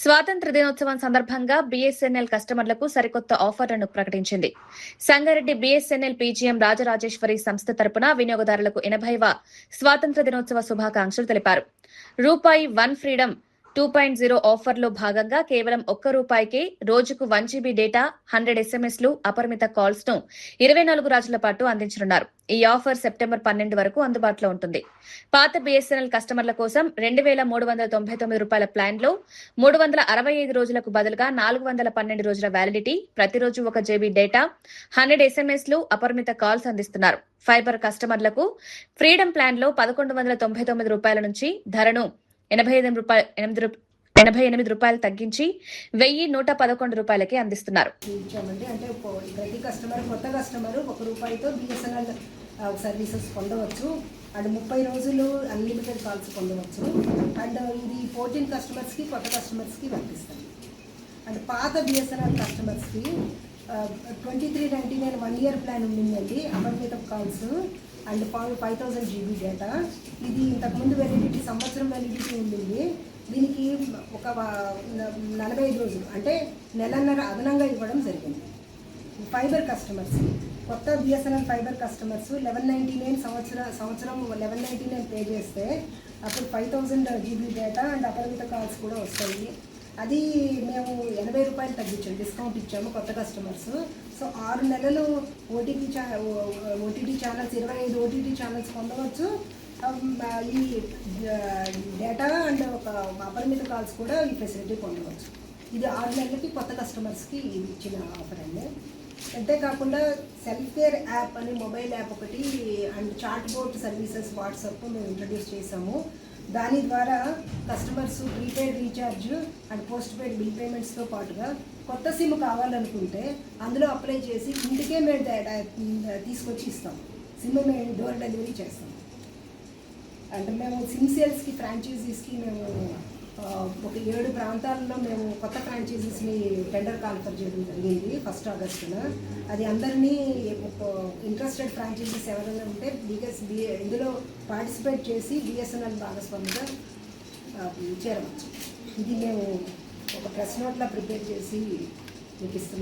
స్వాతంత్ర దినోత్సవం సందర్భంగా బీఎస్ఎన్ఎల్ కస్టమర్లకు సరికొత్త ఆఫర్లను ప్రకటించింది. సంగారెడ్డి బీఎస్ఎన్ఎల్ పీజీఎం రాజరాజేశ్వరి సంస్థ తరపున వినియోగదారులకు 80వ స్వాతంత్ర దినోత్సవ శుభాకాంక్షలు తెలిపారు. రూపాయి 1 ఫ్రీడమ్ 2.0 ఆఫర్లో భాగంగా కేవలం ₹1కే రోజుకు 1 GB డేటా, 100 SMSలు, అపరిమిత కాల్స్ ను 24 రోజుల పాటు అందించనున్నారు. ఈ ఆఫర్ సెప్టెంబర్ 12 వరకు అందుబాటులో ఉంటుంది. పాత బీఎస్ఎన్ఎల్ కస్టమర్ల కోసం ₹2,399 ప్లాన్ లో 365 రోజులకు బదులుగా 412 రోజుల వ్యాలిడిటీ, ప్రతిరోజు 1 GB డేటా, 100 SMSలు, అపరిమిత కాల్స్ అందిస్తున్నారు. ఫైబర్ కస్టమర్లకు ఫ్రీడమ్ ప్లాన్ లో ₹1,199 నుంచి ధరను ₹88 తగ్గించి ₹1,111కే అందిస్తున్నారు. అంటే ప్రతి కస్టమర్ కొత్త కస్టమర్ ₹1తో బిఎస్ఎన్ఎల్ సర్వీసెస్ పొందవచ్చు. అండ్ 30 రోజులు అన్లిమిటెడ్ కాల్స్ పొందవచ్చు. అండ్ ఇది 14 కస్టమర్స్కి కొత్త కస్టమర్స్కి వర్తిస్తుంది. అండ్ పాత బిఎస్ఎన్ఎల్ కస్టమర్స్కి 2399 1 year ప్లాన్ ఉండిందండి. అపరిమిత కాల్స్ అండ్ 5000 GB డేటా. ఇది ఇంతకుముందు వ్యాలిడిటీ సంవత్సరం వ్యాలిడిటీ ఉండింది. దీనికి ఒక 45 రోజులు అంటే నెలన్నర అదనంగా ఇవ్వడం జరిగింది. ఫైబర్ కస్టమర్స్, కొత్త బిఎస్ఎన్ఎల్ ఫైబర్ కస్టమర్స్ 1199 సంవత్సరం 1199 పే చేస్తే అప్పుడు 5000 GB డేటా అండ్ అపరిమిత కాల్స్ కూడా వస్తాయి. అది మేము ₹80 తగ్గించాము, డిస్కౌంట్ ఇచ్చాము కొత్త కస్టమర్స్. సో 6 నెలలు ఓటీటీ ఛానల్స్ 25 ఓటీటీ ఛానల్స్ పొందవచ్చు. ఈ డేటా అండ్ ఒక అపరిమిత కాల్స్ కూడా ఈ ఫెసిలిటీ పొందవచ్చు. ఇది 6 నెలలకి కొత్త కస్టమర్స్కి ఇచ్చిన ఆఫర్ అండి. అంతేకాకుండా సెల్ఫ్ కేర్ యాప్ అని మొబైల్ యాప్ ఒకటి and chat bot services WhatsApp మేము ఇంట్రడ్యూస్ చేసాము. దాని ద్వారా customers prepaid recharge and postpaid bill పేమెంట్స్తో పాటుగా కొత్త సిమ్ కావాలనుకుంటే అందులో అప్లై చేసి ఇంటికే మేము తీసుకొచ్చి ఇస్తాం. సిమ్ మేము డోర్ డెలివరీ చేస్తాం. అంటే మేము సిమ్ సేల్స్కి ఫ్రాంచైజీస్కి మేము ఒక 7 ప్రాంతాల్లో మేము కొత్త ఫ్రాంచైజీస్ని టెండర్ కాన్ఫర్ చేయడం జరిగింది 1 ఆగస్టున. అది అందరినీ ఇంట్రెస్టెడ్ ఫ్రాంచైజీస్ ఎవరైనా ఉంటే ఇందులో పార్టిసిపేట్ చేసి బిఎస్ఎన్ఎల్ భాగస్వామిగా చేరవచ్చు. ఇది మేము ఒక ప్రెస్ నోట్లా ప్రిపేర్ చేసి మీకు ఇస్తున్నాం.